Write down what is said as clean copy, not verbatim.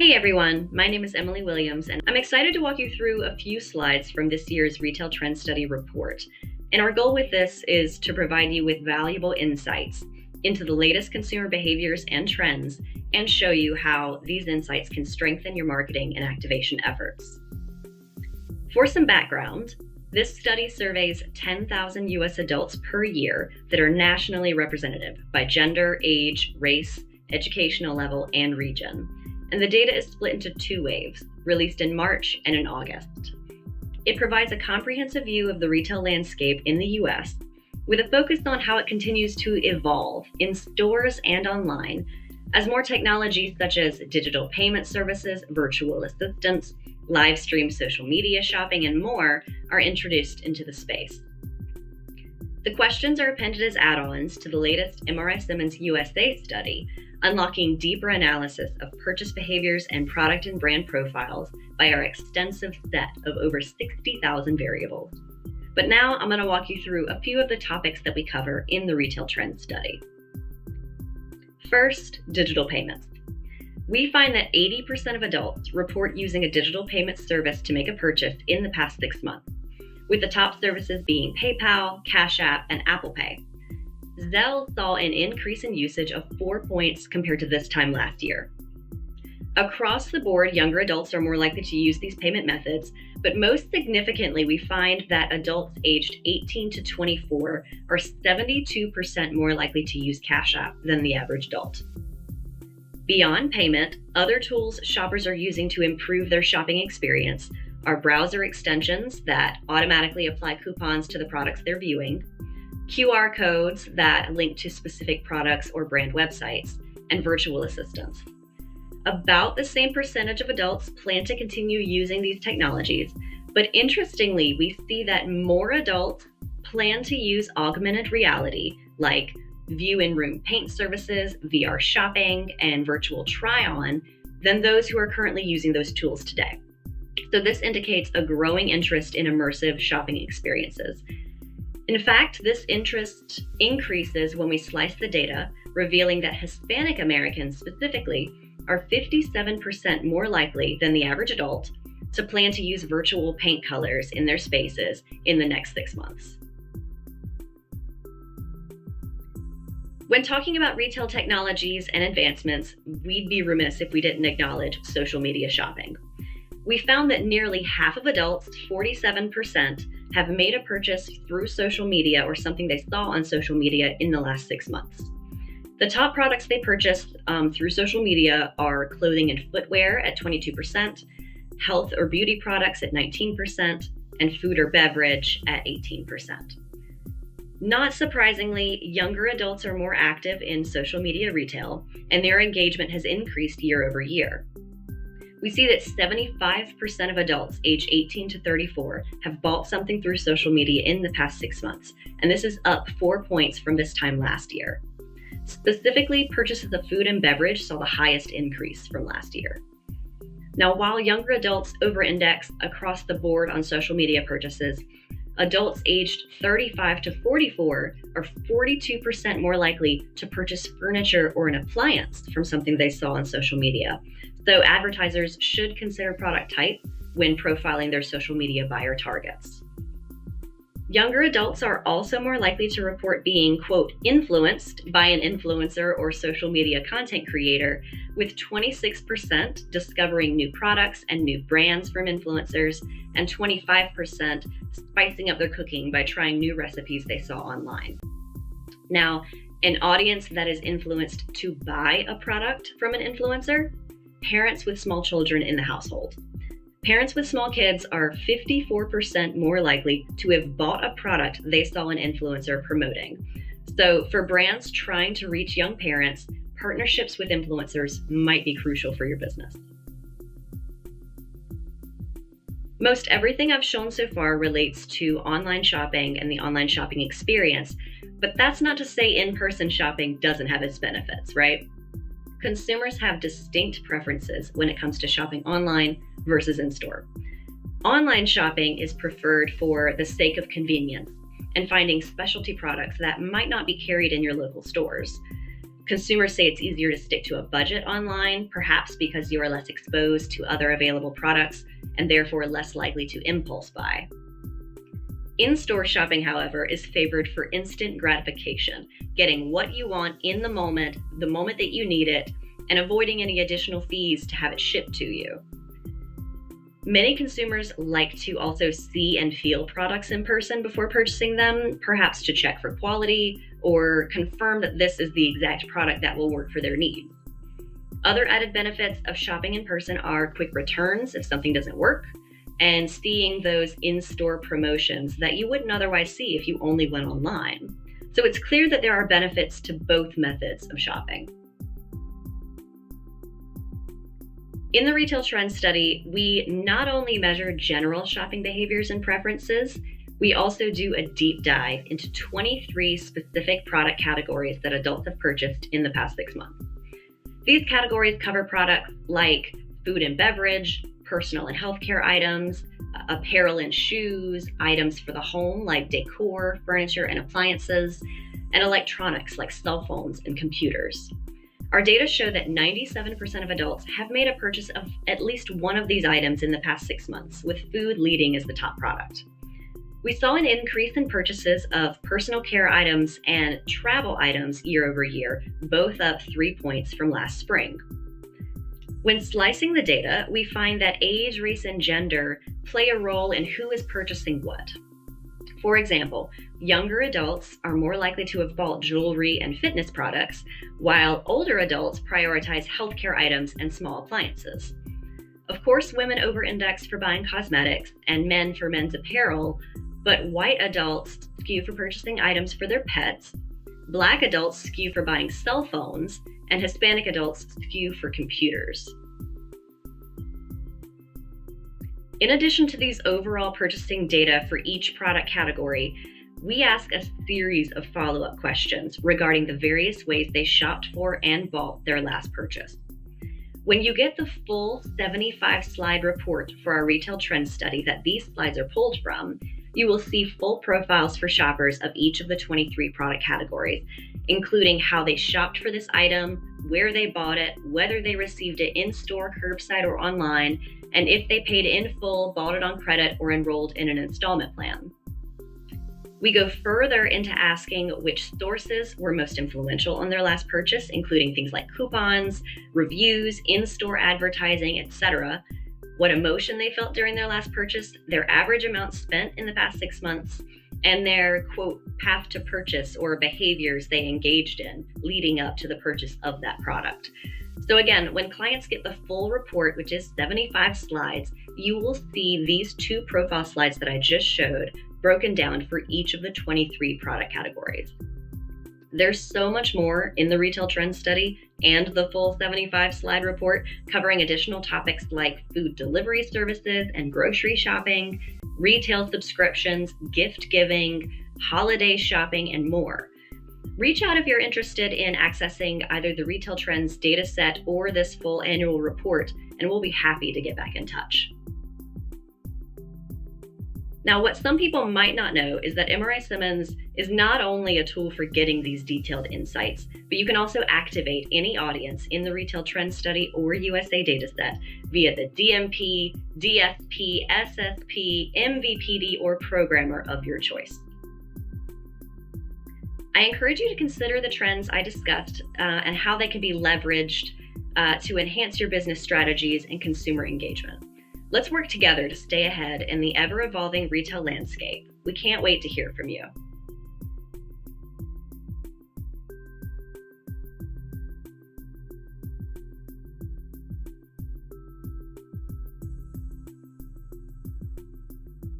Hey everyone, my name is Emily Williams, and I'm excited to walk you through a few slides from this year's Retail Trend Study report. And our goal with this is to provide you with valuable insights into the latest consumer behaviors and trends, and show you how these insights can strengthen your marketing and activation efforts. For some background, this study surveys 10,000 US adults per year that are nationally representative by gender, age, race, educational level, and region. And the data is split into two waves, released in March and in August. It provides a comprehensive view of the retail landscape in the US, with a focus on how it continues to evolve in stores and online, as more technologies such as digital payment services, virtual assistants, live stream social media shopping, and more are introduced into the space. The questions are appended as add-ons to the latest MRI-Simmons USA study, unlocking deeper analysis of purchase behaviors and product and brand profiles by our extensive set of over 60,000 variables. But now I'm going to walk you through a few of the topics that we cover in the Retail Trend Study. First, digital payments. We find that 80% of adults report using a digital payment service to make a purchase in the past 6 months, with the top services being PayPal, Cash App, and Apple Pay. Zelle saw an increase in usage of 4 points compared to this time last year. Across the board, younger adults are more likely to use these payment methods, but most significantly, we find that adults aged 18 to 24 are 72% more likely to use Cash App than the average adult. Beyond payment, other tools shoppers are using to improve their shopping experience are browser extensions that automatically apply coupons to the products they're viewing, QR codes that link to specific products or brand websites, and virtual assistants. About the same percentage of adults plan to continue using these technologies, but interestingly, we see that more adults plan to use augmented reality, like view in-room paint services, VR shopping, and virtual try-on, than those who are currently using those tools today. So this indicates a growing interest in immersive shopping experiences. In fact, this interest increases when we slice the data, revealing that Hispanic Americans specifically are 57% more likely than the average adult to plan to use virtual paint colors in their spaces in the next 6 months. When talking about retail technologies and advancements, we'd be remiss if we didn't acknowledge social media shopping. We found that nearly half of adults, 47%, have made a purchase through social media or something they saw on social media in the last 6 months. The top products they purchased through social media are clothing and footwear at 22%, health or beauty products at 19%, and food or beverage at 18%. Not surprisingly, younger adults are more active in social media retail, and their engagement has increased year over year. We see that 75% of adults aged 18 to 34 have bought something through social media in the past 6 months, and this is up 4 points from this time last year. Specifically, purchases of food and beverage saw the highest increase from last year. Now, while younger adults over-index across the board on social media purchases, adults aged 35 to 44 are 42% more likely to purchase furniture or an appliance from something they saw on social media. So advertisers should consider product type when profiling their social media buyer targets. Younger adults are also more likely to report being, quote, influenced by an influencer or social media content creator, with 26% discovering new products and new brands from influencers, and 25% spicing up their cooking by trying new recipes they saw online. Now, an audience that is influenced to buy a product from an influencer: parents with small children in the household. Parents with small kids are 54% more likely to have bought a product they saw an influencer promoting. So for brands trying to reach young parents, partnerships with influencers might be crucial for your business. Most everything I've shown so far relates to online shopping and the online shopping experience, but that's not to say in-person shopping doesn't have its benefits, right? Consumers have distinct preferences when it comes to shopping online versus in-store. Online shopping is preferred for the sake of convenience and finding specialty products that might not be carried in your local stores. Consumers say it's easier to stick to a budget online, perhaps because you are less exposed to other available products and therefore less likely to impulse buy. In-store shopping, however, is favored for instant gratification, getting what you want in the moment that you need it, and avoiding any additional fees to have it shipped to you. Many consumers like to also see and feel products in person before purchasing them, perhaps to check for quality or confirm that this is the exact product that will work for their need. Other added benefits of shopping in person are quick returns if something doesn't work, and seeing those in-store promotions that you wouldn't otherwise see if you only went online. So it's clear that there are benefits to both methods of shopping. In the Retail Trends Study, we not only measure general shopping behaviors and preferences, we also do a deep dive into 23 specific product categories that adults have purchased in the past 6 months. These categories cover products like food and beverage, personal and healthcare items, apparel and shoes, items for the home like decor, furniture, and appliances, and electronics like cell phones and computers. Our data show that 97% of adults have made a purchase of at least one of these items in the past 6 months, with food leading as the top product. We saw an increase in purchases of personal care items and travel items year over year, both up 3 points from last spring. When slicing the data, we find that age, race, and gender play a role in who is purchasing what. For example, younger adults are more likely to have bought jewelry and fitness products, while older adults prioritize healthcare items and small appliances. Of course, women over-index for buying cosmetics and men for men's apparel, but white adults skew for purchasing items for their pets, Black adults skew for buying cell phones, and Hispanic adults skew for computers. In addition to these overall purchasing data for each product category, we ask a series of follow-up questions regarding the various ways they shopped for and bought their last purchase. When you get the full 75-slide report for our Retail Trends Study that these slides are pulled from, you will see full profiles for shoppers of each of the 23 product categories, including how they shopped for this item, where they bought it, whether they received it in-store, curbside, or online, and if they paid in full, bought it on credit, or enrolled in an installment plan. We go further into asking which sources were most influential on their last purchase, including things like coupons, reviews, in-store advertising, etc., what emotion they felt during their last purchase, their average amount spent in the past 6 months, and their, quote, path to purchase or behaviors they engaged in leading up to the purchase of that product. So again, when clients get the full report, which is 75 slides, you will see these 2 profile slides that I just showed broken down for each of the 23 product categories. There's so much more in the Retail Trends Study and the full 75-slide report covering additional topics like food delivery services and grocery shopping, retail subscriptions, gift giving, holiday shopping, and more. Reach out if you're interested in accessing either the Retail Trends dataset or this full annual report, and we'll be happy to get back in touch. Now, what some people might not know is that MRI-Simmons is not only a tool for getting these detailed insights, but you can also activate any audience in the Retail Trends Study or USA dataset via the DMP, DSP, SSP, MVPD, or programmer of your choice. I encourage you to consider the trends I discussed and how they can be leveraged to enhance your business strategies and consumer engagement. Let's work together to stay ahead in the ever-evolving retail landscape. We can't wait to hear from you.